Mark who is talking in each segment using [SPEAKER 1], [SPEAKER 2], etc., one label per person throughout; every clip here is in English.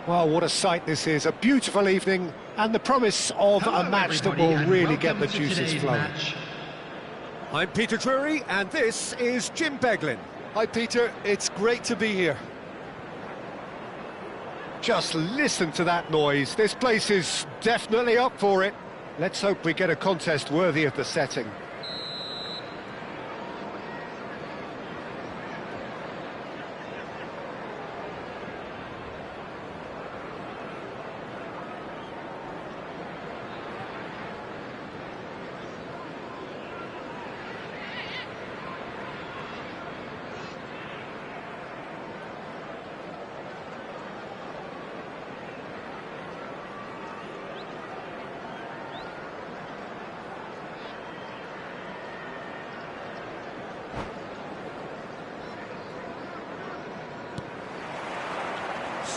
[SPEAKER 1] Well, what a sight this is. A beautiful evening and the promise of
[SPEAKER 2] Hello,
[SPEAKER 1] a match that
[SPEAKER 2] everybody,
[SPEAKER 1] will really
[SPEAKER 2] and
[SPEAKER 1] get the
[SPEAKER 2] welcome to
[SPEAKER 1] juices
[SPEAKER 2] today's
[SPEAKER 1] flowing.
[SPEAKER 2] match.
[SPEAKER 3] I'm Peter Drury, and this is Jim Beglin.
[SPEAKER 4] Hi Peter, it's great to be here.
[SPEAKER 1] Just listen to that noise. This place is definitely up for it. Let's hope we get a contest worthy of the setting.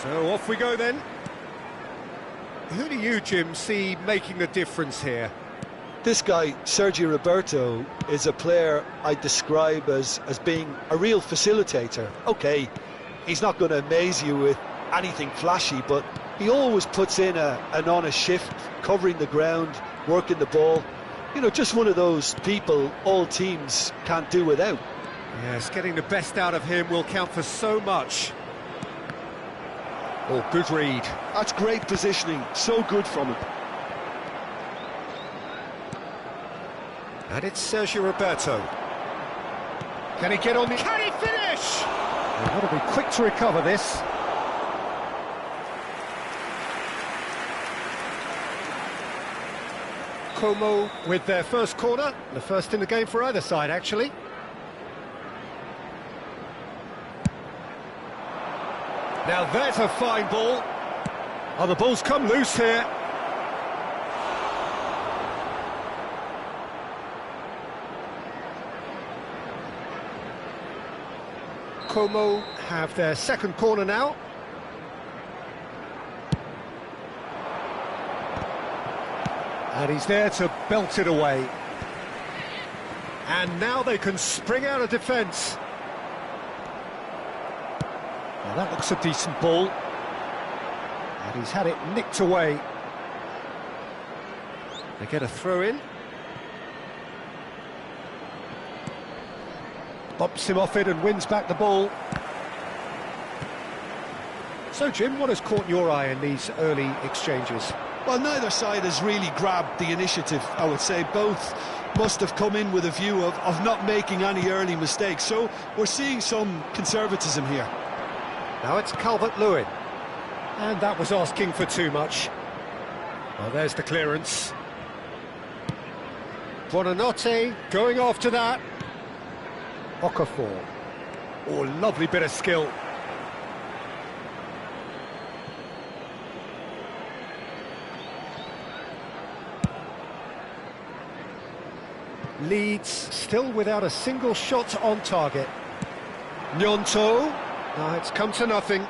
[SPEAKER 3] So off we go then. Who do you, Jim, see making the difference here?
[SPEAKER 4] This guy, Sergio Roberto, is a player I describe as being a real facilitator. Okay, he's not going to amaze you with anything flashy, but he always puts in an honest shift, covering the ground, working the ball. You know, just one of those people all teams can't do without.
[SPEAKER 3] Yes, getting the best out of him will count for so much. Oh, good read.
[SPEAKER 4] That's great positioning, so good from him.
[SPEAKER 3] And it's Sergio Roberto.
[SPEAKER 1] Can he get on the...
[SPEAKER 3] Can he finish?
[SPEAKER 1] They've got to be quick to recover this. Como with their first corner, the first in the game for either side, actually.
[SPEAKER 3] Now that's a fine ball. Oh, the ball's come loose here.
[SPEAKER 1] Como have their second corner now. And he's there to belt it away.
[SPEAKER 3] And now they can spring out of defence.
[SPEAKER 1] Well, that looks a decent ball. And he's had it nicked away.
[SPEAKER 3] They get a throw in.
[SPEAKER 1] Bumps him off it and wins back the ball. So, Jim, what has caught your eye in these early exchanges?
[SPEAKER 4] Well, neither side has really grabbed the initiative, I would say. Both must have come in with a view of not making any early mistakes. So we're seeing some conservatism here.
[SPEAKER 1] Now it's Calvert-Lewin. And that was asking for too much. Well, there's the clearance. Buonanotte going after that. Okafor.
[SPEAKER 3] Oh, lovely bit of skill.
[SPEAKER 1] Leeds still without a single shot on target. Gnonto. No, it's come to nothing.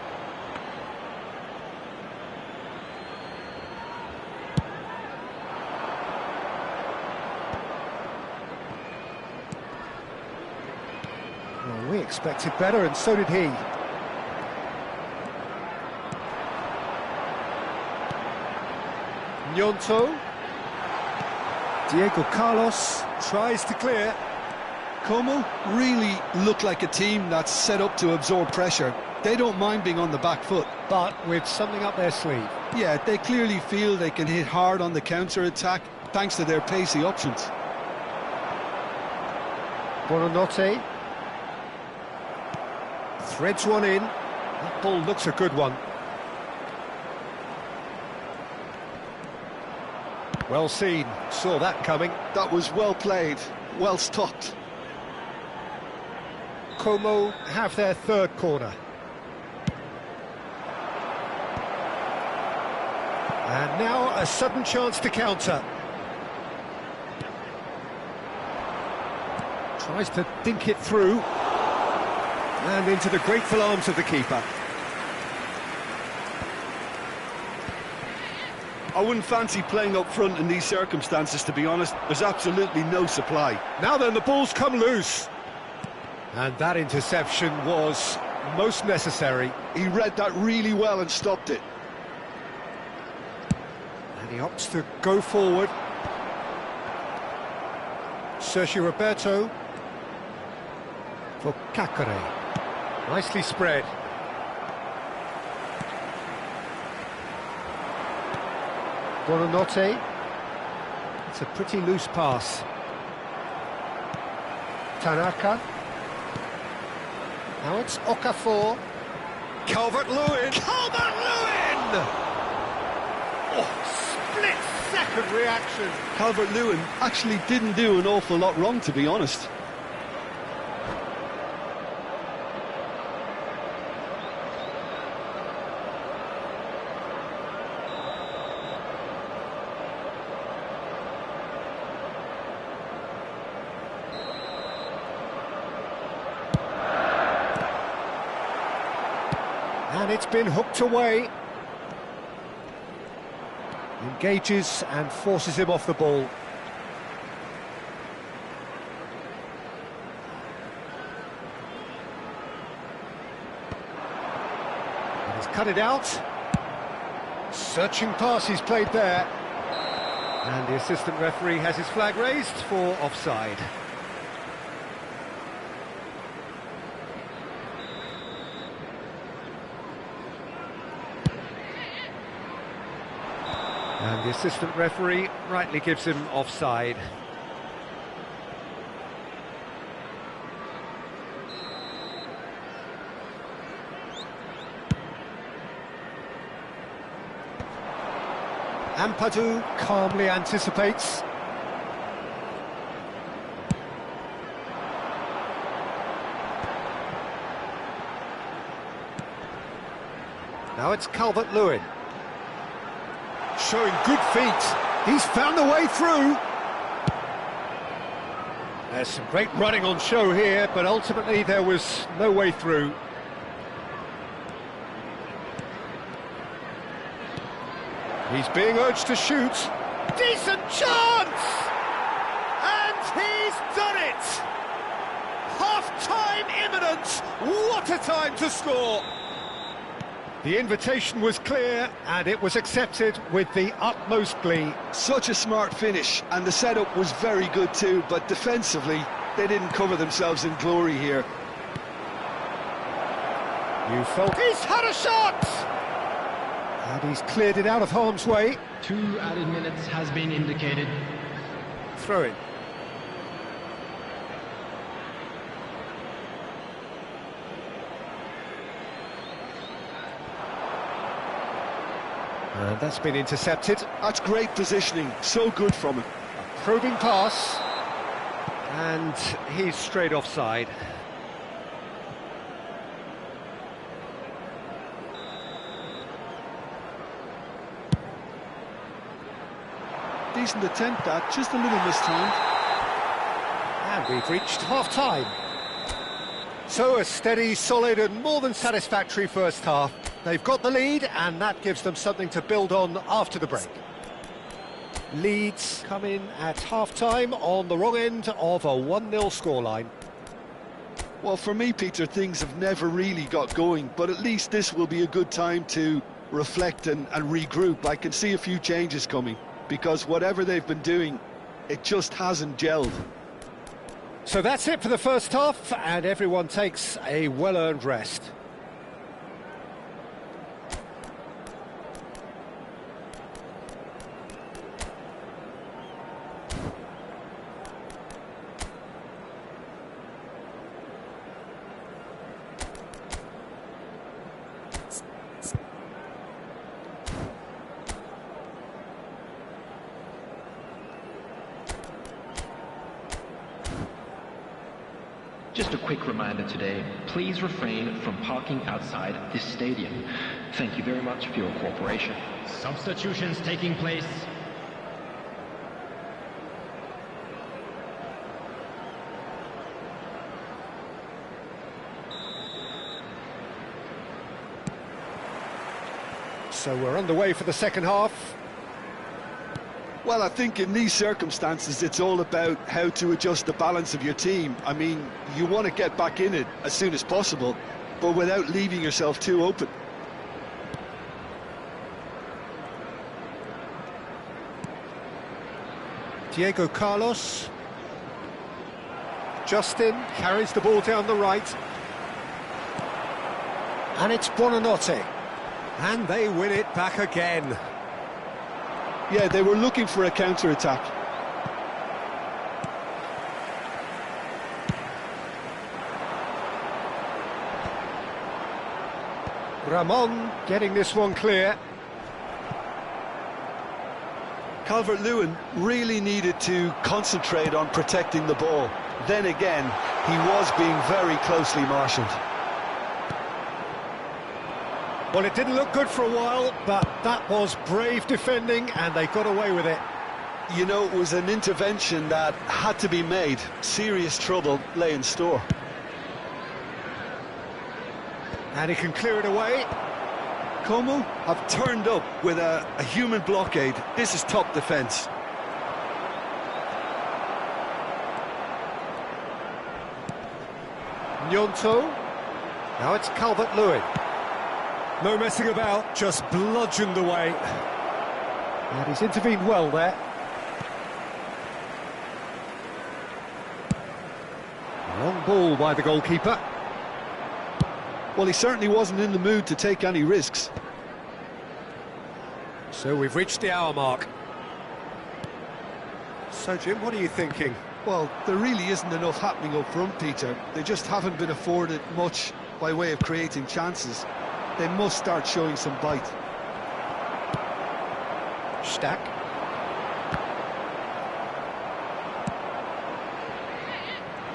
[SPEAKER 1] Well, we expected better, and so did he. Gnonto. Diego Carlos
[SPEAKER 3] Tries to clear.
[SPEAKER 4] Como really look like a team that's set up to absorb pressure. They don't mind being on the back foot.
[SPEAKER 1] but with something up their sleeve.
[SPEAKER 4] Yeah, they clearly feel they can hit hard on the counter-attack thanks to their pacey options.
[SPEAKER 1] Buonanotte. Threads one in. That ball looks a good one. Well seen, saw that coming.
[SPEAKER 4] That was well played, well stopped.
[SPEAKER 1] Como have their third corner. And now a sudden chance to counter. Tries to dink it through. And into the grateful arms of the keeper.
[SPEAKER 4] I wouldn't fancy playing up front in these circumstances, to be honest. There's absolutely no supply.
[SPEAKER 1] Now then, the ball's come loose. And that interception was most necessary.
[SPEAKER 4] He read that really well and stopped it.
[SPEAKER 3] And he opts to go forward. Sergio Roberto for Kakare. Nicely spread. Buonanotte. It's a pretty loose pass. Tanaka. Now it's Okafor. Calvert-Lewin. Calvert-Lewin! Oh, split-second reaction.
[SPEAKER 2] Calvert-Lewin actually didn't do an awful lot wrong, to be honest.
[SPEAKER 3] And it's been hooked away. Engages and forces him off the ball. And he's cut it out. Searching pass he's played there. And the assistant referee has his flag raised for offside. And the assistant referee rightly gives him offside. Ampadu calmly anticipates. Now it's Calvert-Lewin. Showing good feet. He's found the way through. There's some great running on show here, but ultimately there was no way through. He's being urged to shoot. Decent chance! And he's done it! Half-time imminent! What a time to score! The invitation was clear, and it was accepted with the utmost glee.
[SPEAKER 2] Such a smart finish, and the setup was very good too, but defensively, they didn't cover themselves in glory here.
[SPEAKER 3] You felt he's had a shot! And he's cleared it out of harm's way.
[SPEAKER 5] 2 added minutes has been indicated.
[SPEAKER 3] Throw it. And that's been intercepted.
[SPEAKER 2] That's great positioning, so good from him.
[SPEAKER 3] Probing pass. And he's straight offside.
[SPEAKER 2] Decent attempt that, just a little mistimed.
[SPEAKER 3] And we've reached half-time. So a steady, solid and more than satisfactory first half. They've got the lead and that gives them something to build on after the break. Leeds come in at half-time on the wrong end of a 1-0 scoreline.
[SPEAKER 2] Well, for me, Peter, things have never really got going, but at least this will be a good time to reflect and regroup. I can see a few changes coming, because whatever they've been doing, it just hasn't gelled.
[SPEAKER 3] So that's it for the first half, and everyone takes a well-earned rest.
[SPEAKER 5] Just a quick reminder today, please refrain from parking outside this stadium. Thank you very much for your cooperation. Substitutions taking place.
[SPEAKER 3] So we're underway for the second half.
[SPEAKER 2] Well, I think in these circumstances, it's all about how to adjust the balance of your team. I mean, you want to get back in it as soon as possible, but without leaving yourself too open.
[SPEAKER 3] Diego Carlos. Justin carries the ball down the right. And it's Buonanotte. And they win it back again.
[SPEAKER 2] Yeah, they were looking for a counter-attack.
[SPEAKER 3] Ramon getting this one clear.
[SPEAKER 2] Calvert-Lewin really needed to concentrate on protecting the ball. Then again, he was being very closely marshalled.
[SPEAKER 3] Well, it didn't look good for a while, but that was brave defending, and they got away with it.
[SPEAKER 2] You know, it was an intervention that had to be made. Serious trouble lay in store.
[SPEAKER 3] And he can clear it away.
[SPEAKER 2] Como have turned up with a human blockade. This is top defence.
[SPEAKER 3] Gnonto. Now it's Calvert-Lewin. No messing about, just bludgeoned away. And he's intervened well there. Long ball by the goalkeeper.
[SPEAKER 2] Well, he certainly wasn't in the mood to take any risks.
[SPEAKER 3] So we've reached the hour mark. So, Jim, what are you thinking?
[SPEAKER 2] Well, there really isn't enough happening up front, Peter. They just haven't been afforded much by way of creating chances. They must start showing some bite.
[SPEAKER 3] Stack.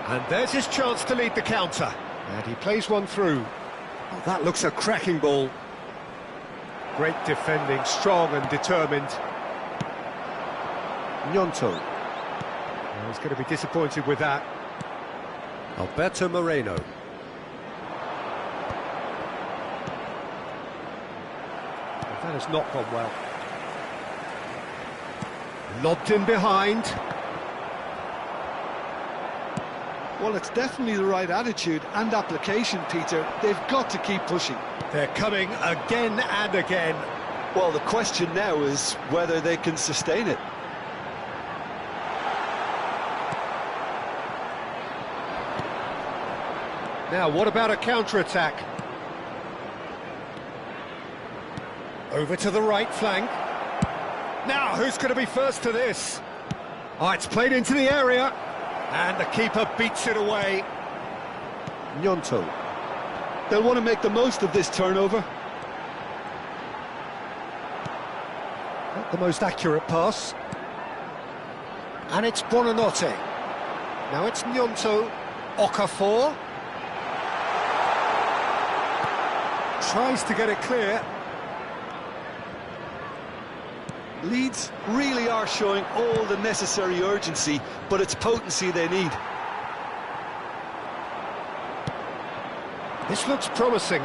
[SPEAKER 3] And there's his chance to lead the counter. And he plays one through. Oh, that looks a cracking ball. Great defending, strong and determined. Gnonto. Well, he's going to be disappointed with that. Alberto Moreno. That has not gone well. Lobbed in behind.
[SPEAKER 2] Well, it's definitely the right attitude and application, Peter. They've got to keep pushing.
[SPEAKER 3] They're coming again and again.
[SPEAKER 2] Well, the question now is whether they can sustain it.
[SPEAKER 3] Now, what about a counter-attack? Over to the right flank. Now, who's going to be first to this? Oh, it's played into the area. And the keeper beats it away. Gnonto.
[SPEAKER 2] They'll want to make the most of this turnover.
[SPEAKER 3] Not the most accurate pass. And it's Buonanotte. Now it's Gnonto. Okafor. Tries to get it clear.
[SPEAKER 2] Leeds really are showing all the necessary urgency, but it's potency they need.
[SPEAKER 3] This looks promising.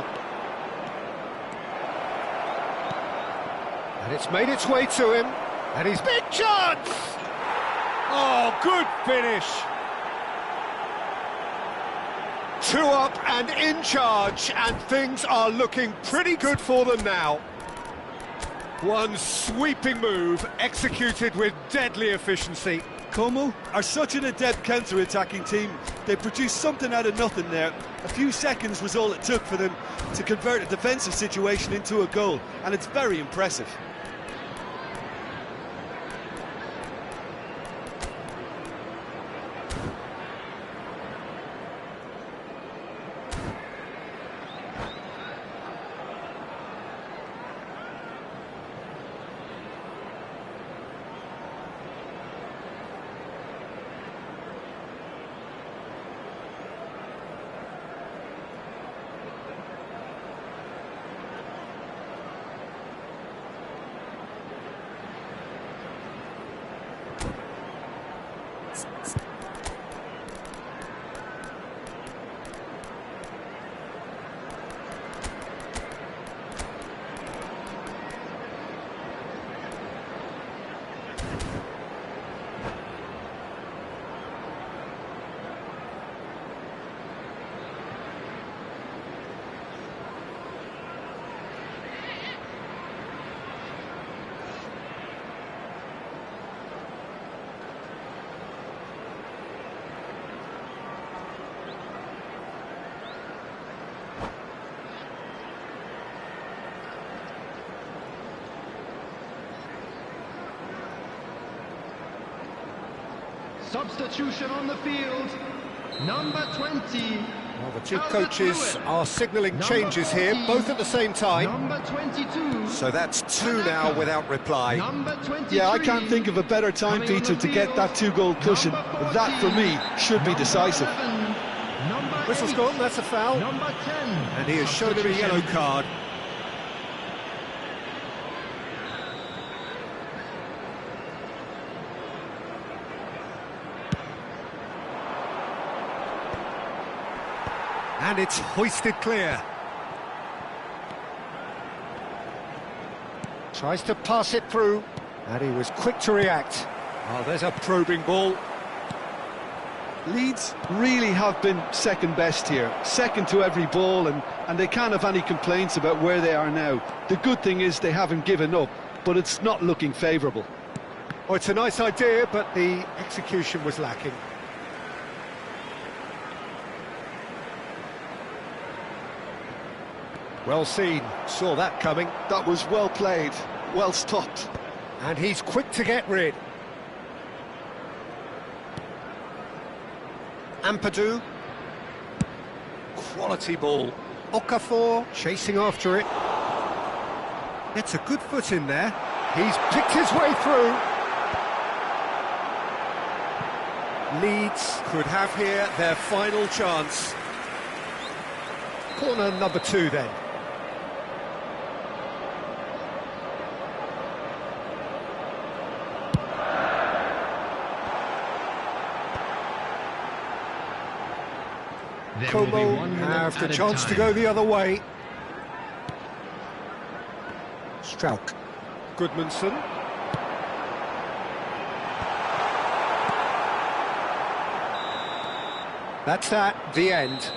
[SPEAKER 3] And it's made its way to him. And he's big chance! Oh, good finish. 2 up and in charge, and things are looking pretty good for them now. One sweeping move, executed with deadly efficiency.
[SPEAKER 2] Como are such an adept counter-attacking team. They produced something out of nothing there. A few seconds was all it took for them to convert a defensive situation into a goal, and it's very impressive.
[SPEAKER 5] Substitution on the field. Number 20.
[SPEAKER 3] Well, the two coaches are signalling changes here, both at the same time.
[SPEAKER 5] Number 22.
[SPEAKER 3] So that's two now without reply.
[SPEAKER 5] Number 23.
[SPEAKER 2] Yeah, I can't think of a better time, Peter, to get that two-goal cushion. That, for me, should be decisive.
[SPEAKER 3] Whistle's gone, that's a foul.
[SPEAKER 5] Number 10.
[SPEAKER 3] And he has shown him a yellow card. And it's hoisted clear. Tries to pass it through, and he was quick to react. Oh, there's a probing ball.
[SPEAKER 2] Leeds really have been second best here, second to every ball, and they can't have any complaints about where they are now. The good thing is they haven't given up, but it's not looking favourable.
[SPEAKER 3] Oh, it's a nice idea, but the execution was lacking. Well seen, saw that coming.
[SPEAKER 2] That was well played, well stopped.
[SPEAKER 3] And he's quick to get rid. Ampadu. Quality ball. Okafor chasing after it. Gets a good foot in there. He's picked his way through. Leeds could have here their final chance. Corner number 2 then. Como have the chance to go the other way. Strauch. Goodmanson. That's that, the end.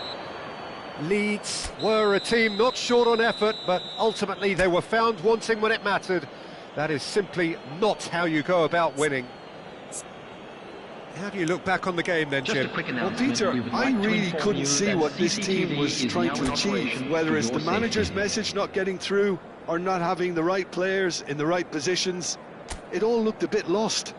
[SPEAKER 3] Leeds were a team not short on effort, but ultimately they were found wanting when it mattered. That is simply not how you go about winning. How do you look back on the game then,
[SPEAKER 5] Just
[SPEAKER 3] Jim?
[SPEAKER 5] a quick
[SPEAKER 2] Well,
[SPEAKER 5] announcement.
[SPEAKER 2] Peter,
[SPEAKER 5] We would
[SPEAKER 2] I
[SPEAKER 5] like to
[SPEAKER 2] really
[SPEAKER 5] inform
[SPEAKER 2] couldn't
[SPEAKER 5] you
[SPEAKER 2] see
[SPEAKER 5] that
[SPEAKER 2] what this team
[SPEAKER 5] CCTV
[SPEAKER 2] was
[SPEAKER 5] is
[SPEAKER 2] trying
[SPEAKER 5] now
[SPEAKER 2] to
[SPEAKER 5] in
[SPEAKER 2] achieve,
[SPEAKER 5] operation
[SPEAKER 2] whether
[SPEAKER 5] for
[SPEAKER 2] it's the
[SPEAKER 5] your
[SPEAKER 2] manager's
[SPEAKER 5] safety.
[SPEAKER 2] message not getting through or not having the right players in the right positions. It all looked a bit lost.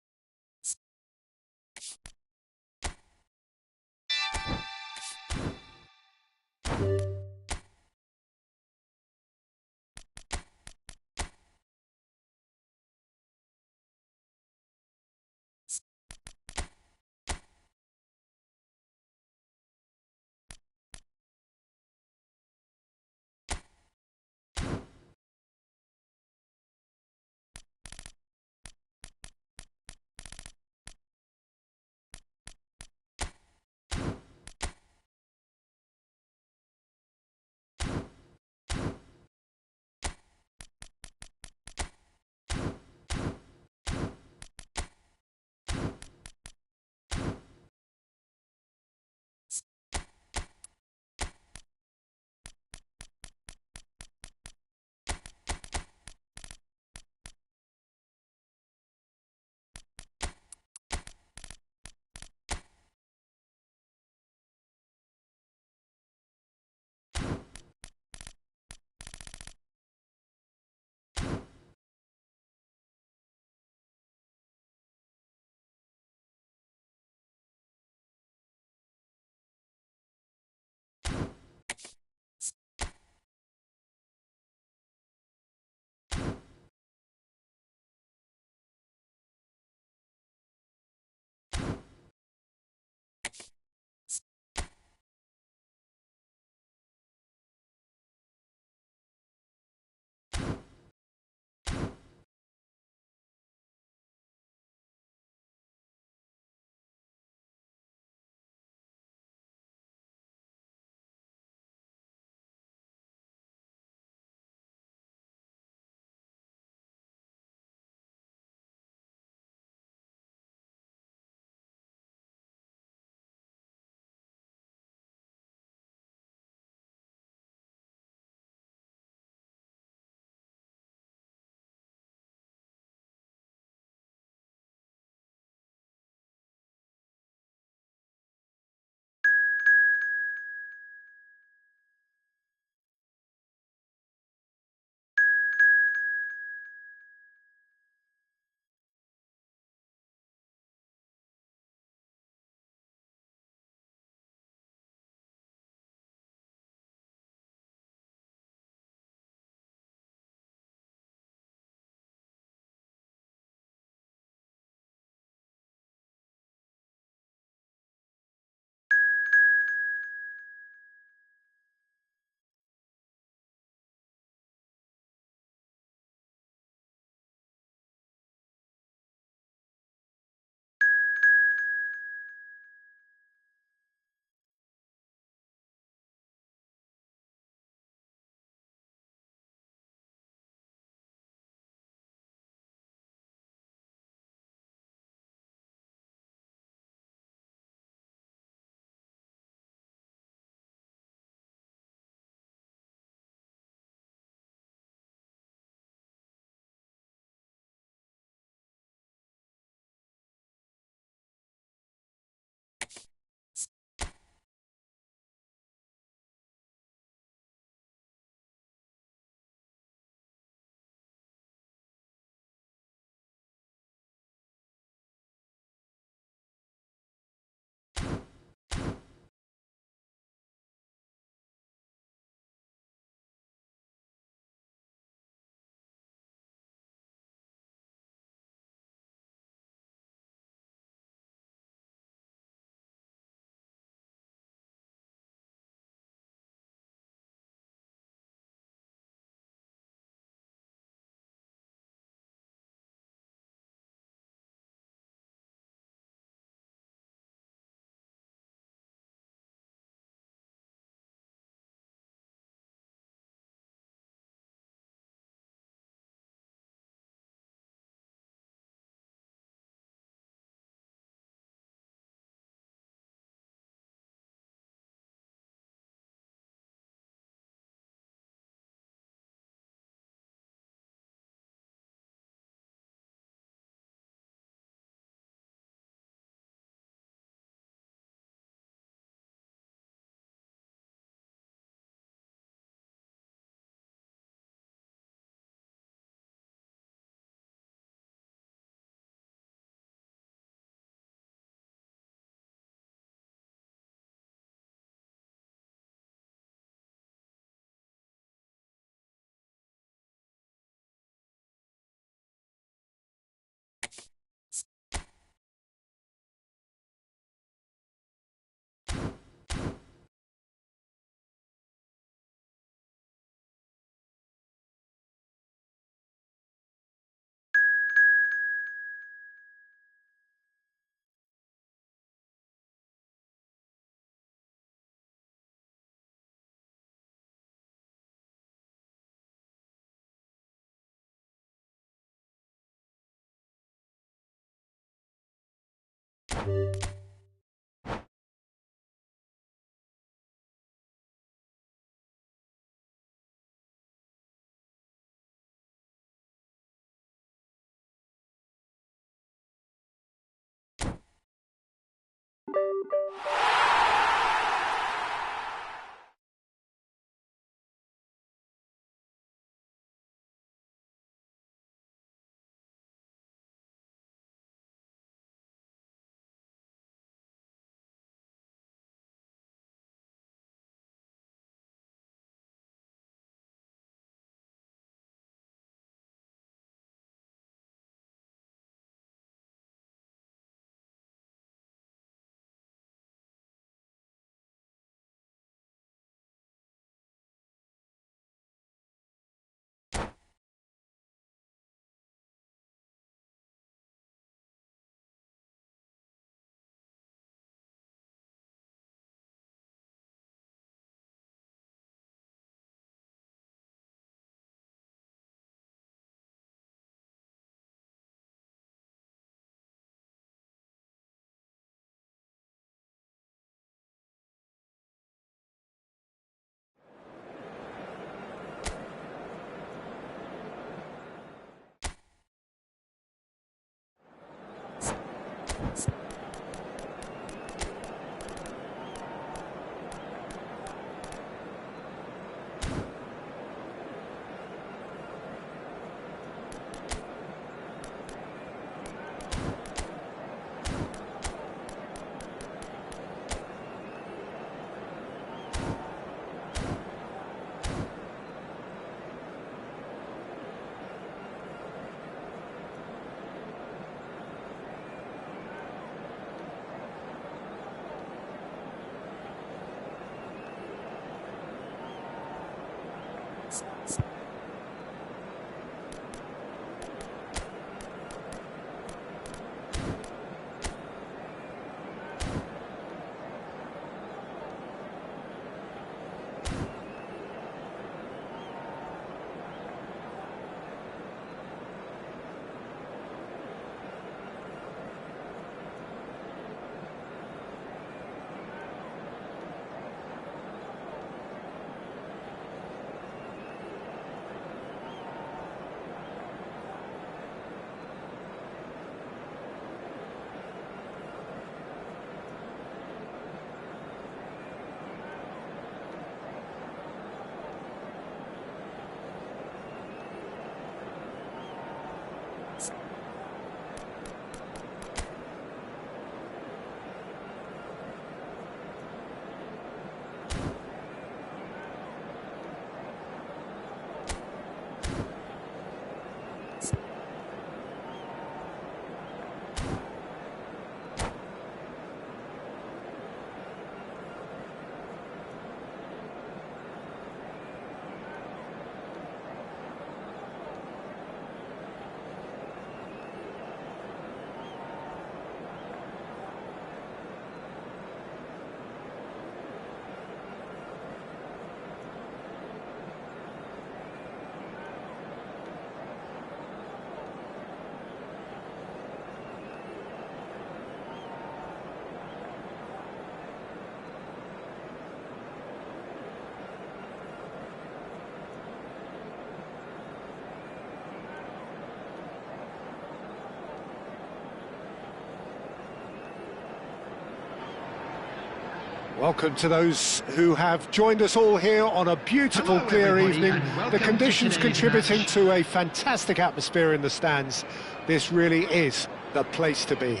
[SPEAKER 1] Welcome to those who have joined us all here on a beautiful, clear evening. The conditions contributing to a fantastic atmosphere in the stands. This really is the place to be.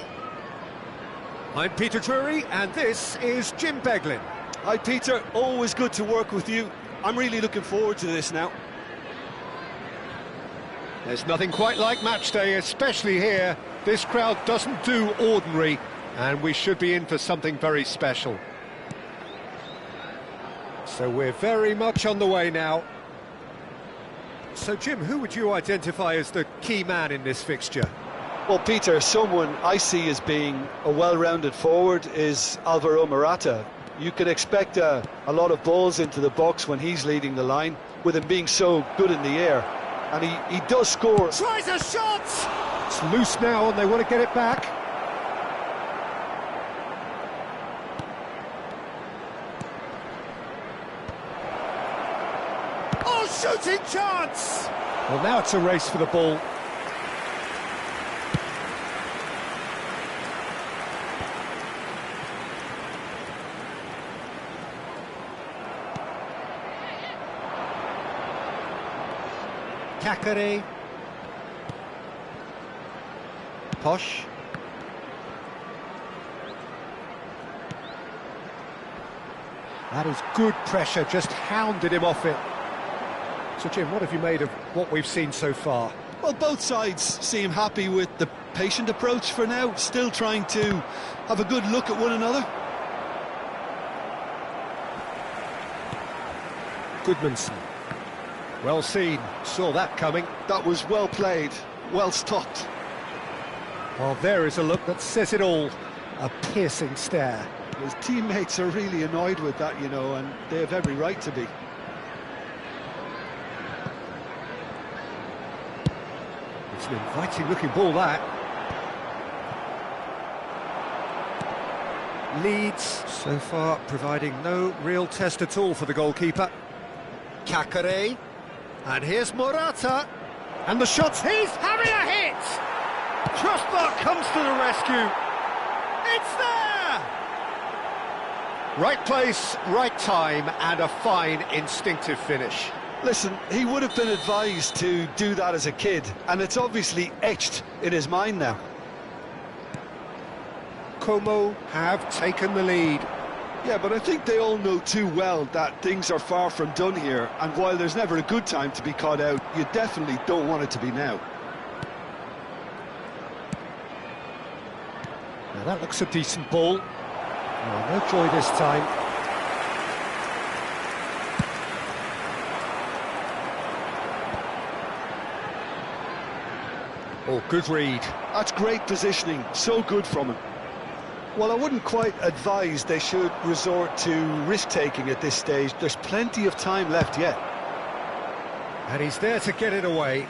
[SPEAKER 1] I'm Peter Drury, and this is Jim Beglin.
[SPEAKER 4] Hi Peter, always good to work with you. I'm really looking forward to this now.
[SPEAKER 1] There's nothing quite like match day, especially here. This crowd doesn't do ordinary, and we should be in for something very special. So we're very much on the way now. So Jim, who would you identify as the key man in this fixture?
[SPEAKER 4] Well, Peter, someone I see as being a well-rounded forward is Alvaro Morata. You could expect a lot of balls into the box when he's leading the line, with him being so good in the air. And he does score.
[SPEAKER 1] Tries a shot! It's loose now and they want to get it back. shooting chance! Well, now it's a race for the ball. Kakare. Posh. That is good pressure, just hounded him off it. So Jim, what have you made of what we've seen so far?
[SPEAKER 2] Well, both sides seem happy with the patient approach for now, still trying to have a good look at one another.
[SPEAKER 1] Goodmanson. Well seen, saw that coming.
[SPEAKER 2] That was well played, well stopped.
[SPEAKER 1] Well, there is a look that says it all. A piercing stare.
[SPEAKER 2] His teammates are really annoyed with that, you know, and they have every right to be.
[SPEAKER 1] It's an inviting-looking ball, that. Leeds, so far, providing no real test at all for the goalkeeper. Kakare. And here's Morata. And the shots, he's having a hit! Crossbar comes to the rescue. It's there! Right place, right time, and a fine instinctive finish.
[SPEAKER 2] Listen, he would have been advised to do that as a kid, and it's obviously etched in his mind now.
[SPEAKER 1] Como have taken the lead.
[SPEAKER 2] Yeah, but I think they all know too well that things are far from done here, and while there's never a good time to be caught out, you definitely don't want it to be now.
[SPEAKER 1] Now that looks a decent ball. Oh, no joy this time. Oh, good read.
[SPEAKER 2] That's great positioning, so good from him. Well, I wouldn't quite advise they should resort to risk-taking at this stage. There's plenty of time left yet.
[SPEAKER 1] And he's there to get it away.